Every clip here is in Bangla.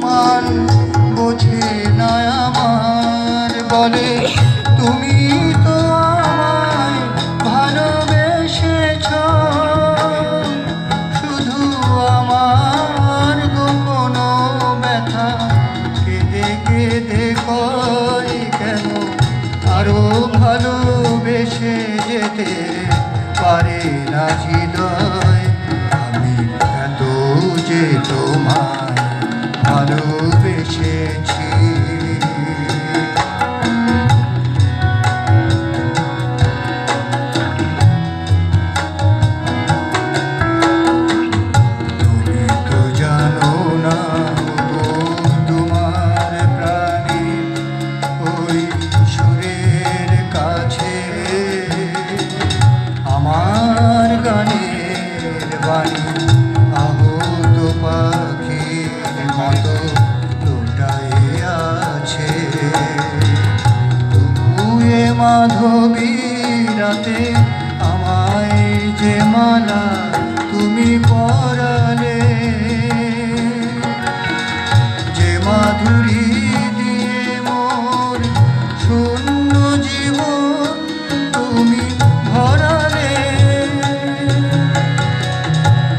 অভিমান বোঝে না আমার, বলে তুমি তো আমায় ভালোবেসেছ, শুধু আমার গোপন ব্যথা কেঁদে কেঁদে কই কেন আরো ভালোবেসে যেতে পারে না হৃদয়। আমি এত যে তোমায় ভালোবেসেছি। তুমি তো জানো না তোমার প্রাণী ওই সুরের কাছে আমার গানের বাণী আহত পাখির মতো লুটায়ে আছে। তবুয়ে মাধবী রাতে আমায় যে মালা তুমি পরালে, যে মাধুরী দিয়ে মোর শূন্য জীবন তুমি ভরালে,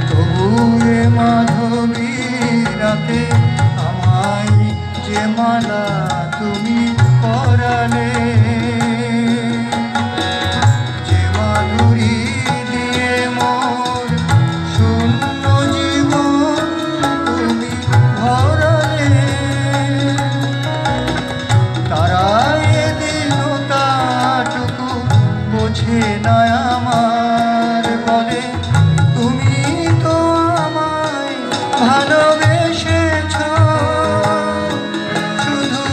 তবুয়ে মাধবী রাতে আমায় যে মালা তুমি পরালে, যে মাধুরী দিয়ে মোর শূন্য জীবন তুমি ভরালে, তারা এদিন তাটুকু বোঝে না আমার, বলে তুমি তো আমায় ভালোবেসেছ, শুধু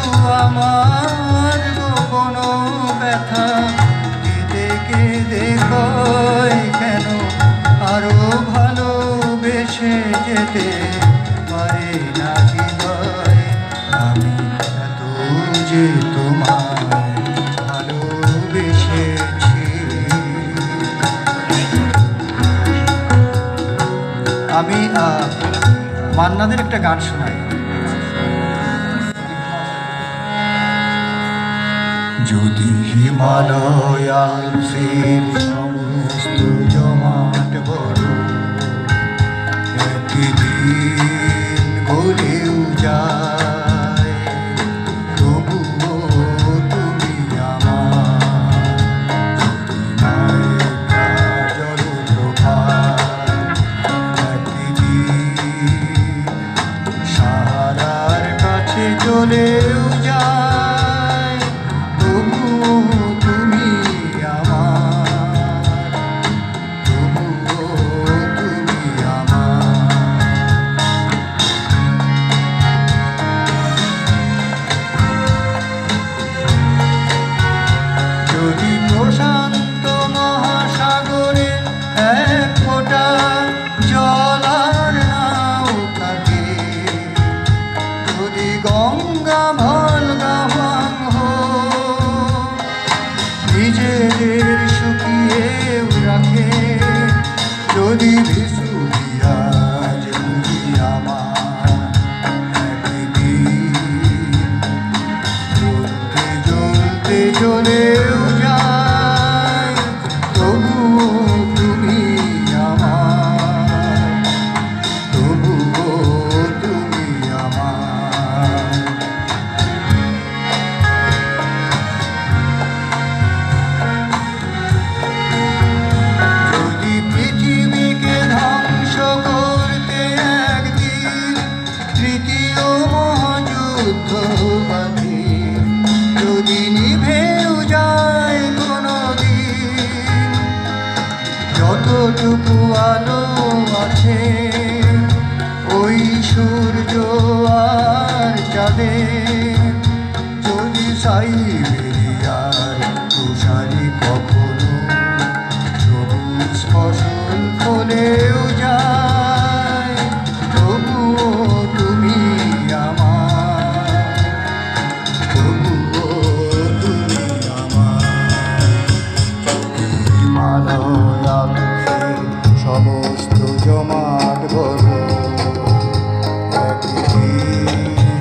আমার গোপন ব্যথা কেঁদে কেঁদে কই কেন আরো ভালোবেসে যেতে পারে না হৃদয়। আমি এত যে তোমায় ভালোবেসেছি। আমি মান্নাদের একটা গান শোনাই। যদি হিমালয় আলপসের সমস্ত জমাট বড় একদিন গলেও যায়, তবুও তুমি আমার মায়ের জলপ্রপাত, একদিন সাহারার কাছে চলেও যায়, তবুও তুমি আমার, তবুও তুমি আমার। যদি প্রশান্ত মহাসাগরে এক ফোঁটা জল আর নাও থাকে, যদি গঙ্গা ভলগা হো নিজেদের শুকিয়েও রাখে, যদি ভেসুরিয়াজ বুঝি আমার একদিন জ্বলতে জ্বলতে জ্বলেও যায়, তবুও তুমি আমার, তবুও তুমি আমার। যদি পৃথিবীকে ধ্বংস করতে একদিন তৃতীয় মহাযুদ্ধ বাধে, যদি নিভেও যায় কোনদিন যতটুকু আলো আছে ওই সূর্য আর চাঁদে, যদি সাইবেরিয়ার তুষারি কখনো সবুজ ফসল ফলেও যায়, তবুও তুমি আমার, তবুও তুমি আমার। হিমালয় আলপসের সমস্ত জমাট বড় একদিন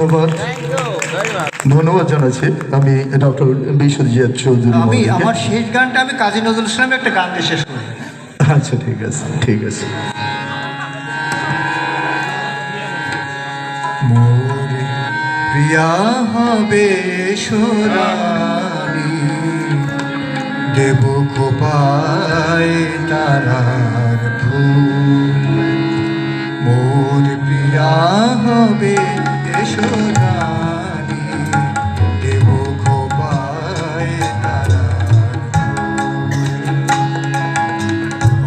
ধন্যবাদ ধন্যবাদ জানাচ্ছি আমি ডক্টর বিশ্বজিৎ চৌধুরী আমি মহোদয়কে। আমার শেষ গানটা আমি কাজী নজরুল ইসলামের একটা গান দিয়ে শেষ করি। আচ্ছা ঠিক আছে ঠিক আছে। মোরে প্রিয়া হবে সোনালি, দেব খোপায় তারার ফুল। মোর প্রিয়া হবে সোনালি, দেব খোপায় তারার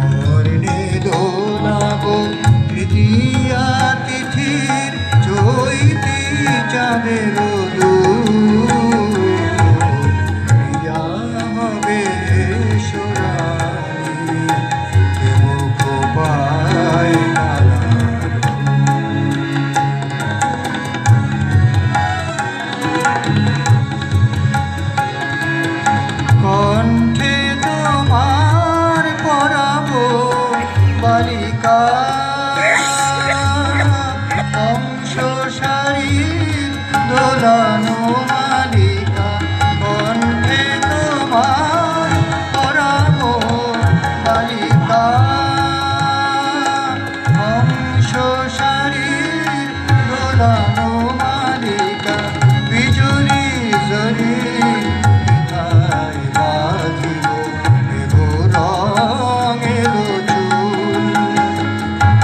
অরণে দোলাবো তৃতীয়া তিথির চৈতি চাঁদের দূর। প্রিয়া হবে সোনালি, দেব খোপায় তারার কণ্ঠে তোমার পরাবো বালিকা, অংশ সারি দোলানো মালিকা। কণ্ঠে তোমার পরাবো বালিকা, অংশ সারি দোলানো মালিকা। বিজুলি জরি কোথায় বাঁধিব দেব রঙের চুল,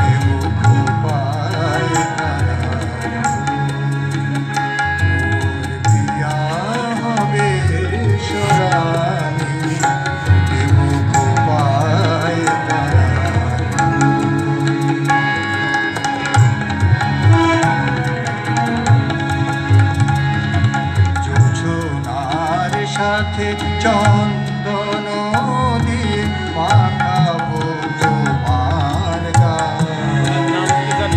দেব খোপায় তারার ফুল। মোর প্রিয়া হবে সোনালি, দেব খোপায় তারার ফুল। জোছনার সাথে চন্দন দিয়ে মাখাবো তোমার গান।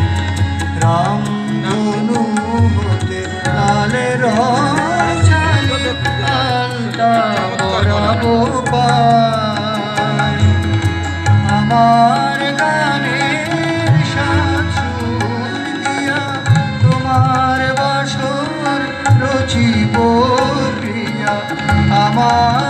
রামধনু হতে লালের ছালি আলতা পরাবো পায়। আমার গানের সাজ সুর দিয়া তোমার বাসর রচিব প্রিয়া। আমার